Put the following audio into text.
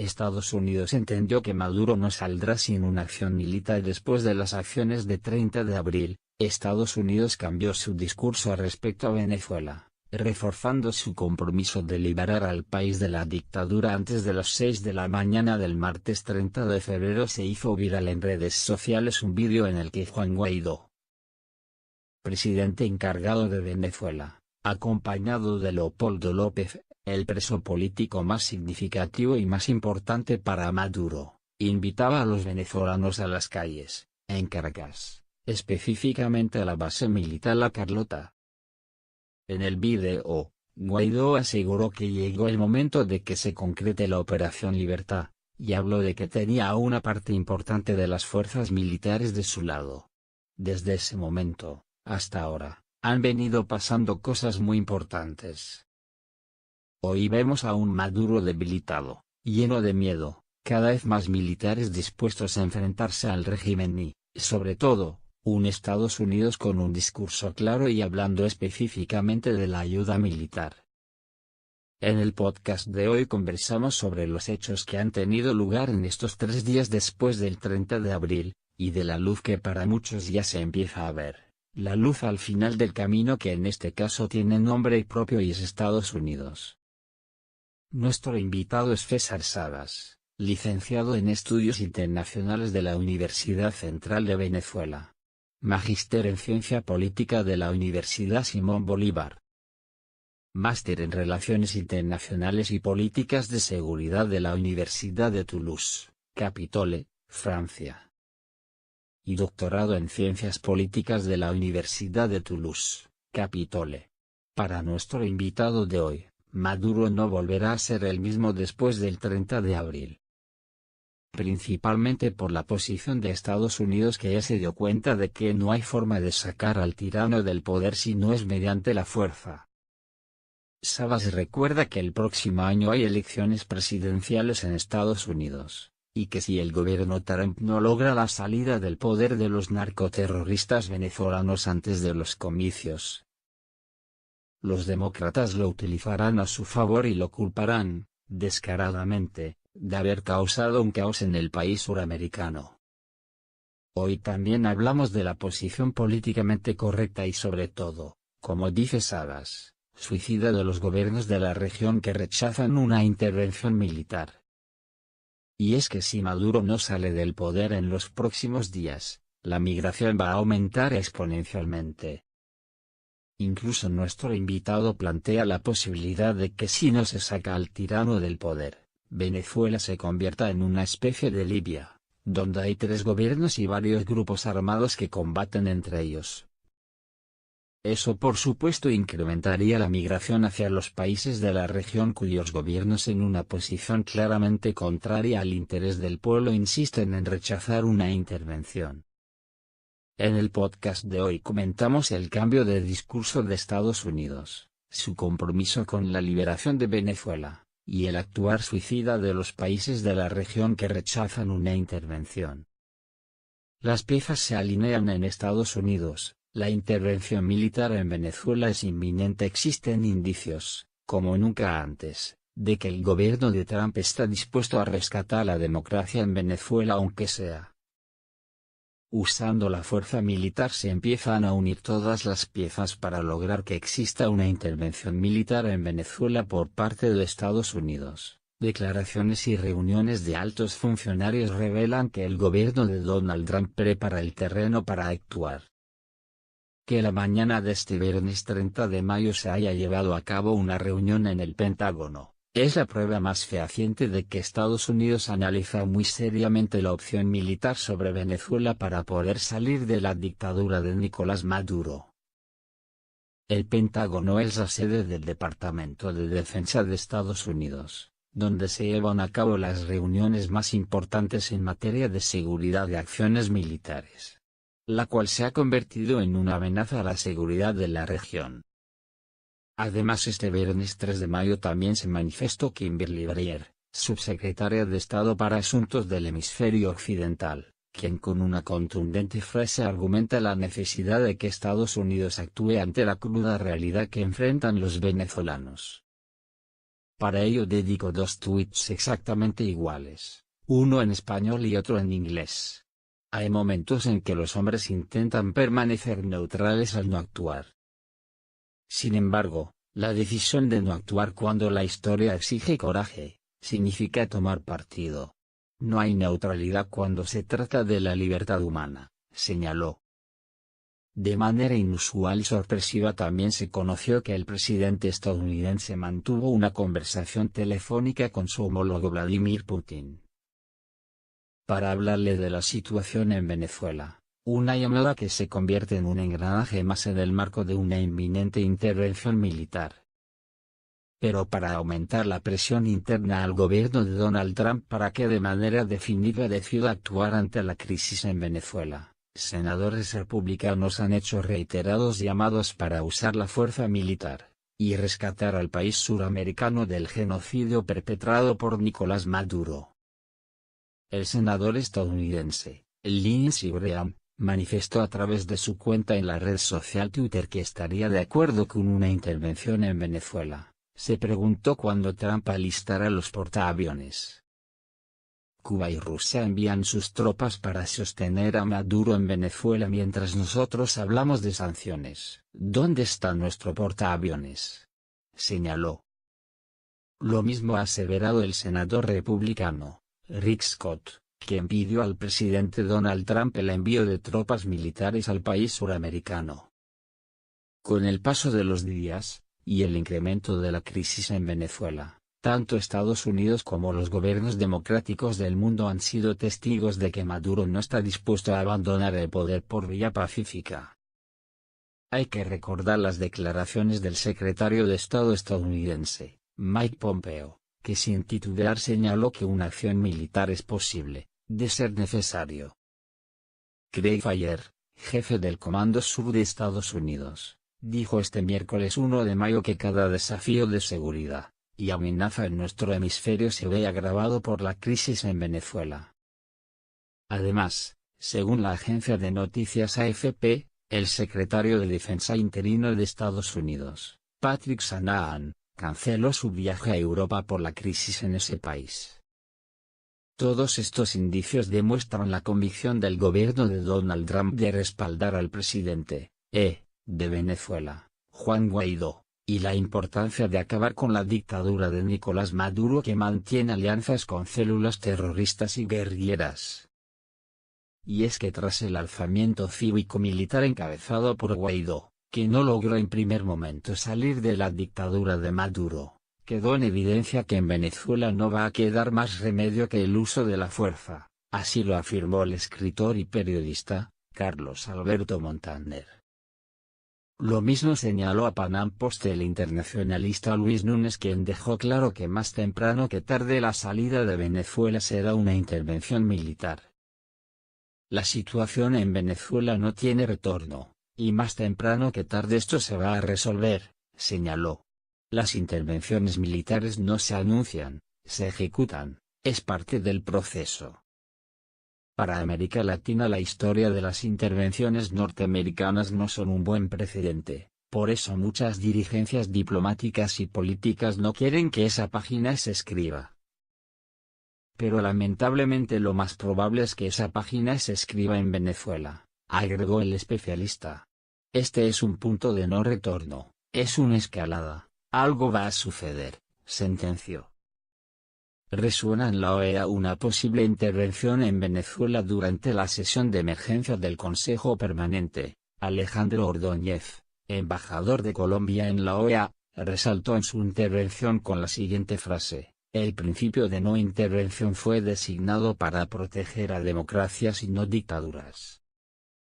Estados Unidos entendió que Maduro no saldrá sin una acción militar después de las acciones de 30 de abril. Estados Unidos cambió su discurso respecto a Venezuela, reforzando su compromiso de liberar al país de la dictadura antes de las 6 de la mañana del martes 30 de febrero. Se hizo viral en redes sociales un vídeo en el que Juan Guaidó, presidente encargado de Venezuela, acompañado de Leopoldo López, el preso político más significativo y más importante para Maduro, invitaba a los venezolanos a las calles, en Caracas, específicamente a la base militar La Carlota. En el vídeo, Guaidó aseguró que llegó el momento de que se concrete la Operación Libertad, y habló de que tenía a una parte importante de las fuerzas militares de su lado. Desde ese momento, hasta ahora, han venido pasando cosas muy importantes. Hoy vemos a un Maduro debilitado, lleno de miedo, cada vez más militares dispuestos a enfrentarse al régimen y, sobre todo, un Estados Unidos con un discurso claro y hablando específicamente de la ayuda militar. En el podcast de hoy conversamos sobre los hechos que han tenido lugar en estos 3 días después del 30 de abril, y de la luz que para muchos ya se empieza a ver, la luz al final del camino que en este caso tiene nombre propio y es Estados Unidos. Nuestro invitado es César Sabas, licenciado en Estudios Internacionales de la Universidad Central de Venezuela. Magíster en Ciencia Política de la Universidad Simón Bolívar. Máster en Relaciones Internacionales y Políticas de Seguridad de la Universidad de Toulouse, Capitole, Francia. Y doctorado en Ciencias Políticas de la Universidad de Toulouse, Capitole. Para nuestro invitado de hoy, Maduro no volverá a ser el mismo después del 30 de abril. Principalmente por la posición de Estados Unidos, que ya se dio cuenta de que no hay forma de sacar al tirano del poder si no es mediante la fuerza. Sabas recuerda que el próximo año hay elecciones presidenciales en Estados Unidos, y que si el gobierno Trump no logra la salida del poder de los narcoterroristas venezolanos antes de los comicios, los demócratas lo utilizarán a su favor y lo culparán, descaradamente, de haber causado un caos en el país suramericano. Hoy también hablamos de la posición políticamente correcta y sobre todo, como dice Sabas, suicida de los gobiernos de la región que rechazan una intervención militar. Y es que si Maduro no sale del poder en los próximos días, la migración va a aumentar exponencialmente. Incluso nuestro invitado plantea la posibilidad de que si no se saca al tirano del poder, Venezuela se convierta en una especie de Libia, donde hay 3 gobiernos y varios grupos armados que combaten entre ellos. Eso por supuesto incrementaría la migración hacia los países de la región cuyos gobiernos en una posición claramente contraria al interés del pueblo insisten en rechazar una intervención. En el podcast de hoy comentamos el cambio de discurso de Estados Unidos, su compromiso con la liberación de Venezuela, y el actuar suicida de los países de la región que rechazan una intervención. Las piezas se alinean en Estados Unidos, la intervención militar en Venezuela es inminente. Existen indicios, como nunca antes, de que el gobierno de Trump está dispuesto a rescatar la democracia en Venezuela aunque sea usando la fuerza militar. Se empiezan a unir todas las piezas para lograr que exista una intervención militar en Venezuela por parte de Estados Unidos. Declaraciones y reuniones de altos funcionarios revelan que el gobierno de Donald Trump prepara el terreno para actuar. Que la mañana de este viernes 30 de mayo se haya llevado a cabo una reunión en el Pentágono, es la prueba más fehaciente de que Estados Unidos analiza muy seriamente la opción militar sobre Venezuela para poder salir de la dictadura de Nicolás Maduro. El Pentágono es la sede del Departamento de Defensa de Estados Unidos, donde se llevan a cabo las reuniones más importantes en materia de seguridad y acciones militares, la cual se ha convertido en una amenaza a la seguridad de la región. Además, este viernes 3 de mayo también se manifestó Kimberly Breyer, subsecretaria de Estado para Asuntos del Hemisferio Occidental, quien con una contundente frase argumenta la necesidad de que Estados Unidos actúe ante la cruda realidad que enfrentan los venezolanos. Para ello dedicó 2 tweets exactamente iguales, uno en español y otro en inglés. Hay momentos en que los hombres intentan permanecer neutrales al no actuar. Sin embargo, la decisión de no actuar cuando la historia exige coraje, significa tomar partido. No hay neutralidad cuando se trata de la libertad humana, señaló. De manera inusual y sorpresiva también se conoció que el presidente estadounidense mantuvo una conversación telefónica con su homólogo Vladimir Putin para hablarle de la situación en Venezuela, una llamada que se convierte en un engranaje más en el marco de una inminente intervención militar. Pero para aumentar la presión interna al gobierno de Donald Trump para que de manera definida decida actuar ante la crisis en Venezuela, senadores republicanos han hecho reiterados llamados para usar la fuerza militar y rescatar al país suramericano del genocidio perpetrado por Nicolás Maduro. El senador estadounidense, Lindsey Graham, manifestó a través de su cuenta en la red social Twitter que estaría de acuerdo con una intervención en Venezuela. Se preguntó cuándo Trump alistará los portaaviones. Cuba y Rusia envían sus tropas para sostener a Maduro en Venezuela mientras nosotros hablamos de sanciones. ¿Dónde está nuestro portaaviones?, señaló. Lo mismo ha aseverado el senador republicano Rick Scott, quien pidió al presidente Donald Trump el envío de tropas militares al país suramericano. Con el paso de los días, y el incremento de la crisis en Venezuela, tanto Estados Unidos como los gobiernos democráticos del mundo han sido testigos de que Maduro no está dispuesto a abandonar el poder por vía pacífica. Hay que recordar las declaraciones del secretario de Estado estadounidense, Mike Pompeo, que sin titubear señaló que una acción militar es posible, de ser necesario. Craig Faller, jefe del Comando Sur de Estados Unidos, dijo este miércoles 1 de mayo que cada desafío de seguridad y amenaza en nuestro hemisferio se ve agravado por la crisis en Venezuela. Además, según la agencia de noticias AFP, el secretario de Defensa interino de Estados Unidos, Patrick Shanahan, canceló su viaje a Europa por la crisis en ese país. Todos estos indicios demuestran la convicción del gobierno de Donald Trump de respaldar al presidente de Venezuela, Juan Guaidó, y la importancia de acabar con la dictadura de Nicolás Maduro que mantiene alianzas con células terroristas y guerrilleras. Y es que tras el alzamiento cívico-militar encabezado por Guaidó, que no logró en primer momento salir de la dictadura de Maduro, quedó en evidencia que en Venezuela no va a quedar más remedio que el uso de la fuerza, así lo afirmó el escritor y periodista, Carlos Alberto Montaner. Lo mismo señaló a Panam Post el internacionalista Luis Núñez, quien dejó claro que más temprano que tarde la salida de Venezuela será una intervención militar. La situación en Venezuela no tiene retorno, y más temprano que tarde esto se va a resolver, señaló. Las intervenciones militares no se anuncian, se ejecutan, es parte del proceso. Para América Latina la historia de las intervenciones norteamericanas no son un buen precedente, por eso muchas dirigencias diplomáticas y políticas no quieren que esa página se escriba. Pero lamentablemente lo más probable es que esa página se escriba en Venezuela, agregó el especialista. Este es un punto de no retorno, es una escalada, algo va a suceder, sentenció. Resuena en la OEA una posible intervención en Venezuela durante la sesión de emergencia del Consejo Permanente. Alejandro Ordóñez, embajador de Colombia en la OEA, resaltó en su intervención con la siguiente frase: el principio de no intervención fue designado para proteger a democracias y no dictaduras.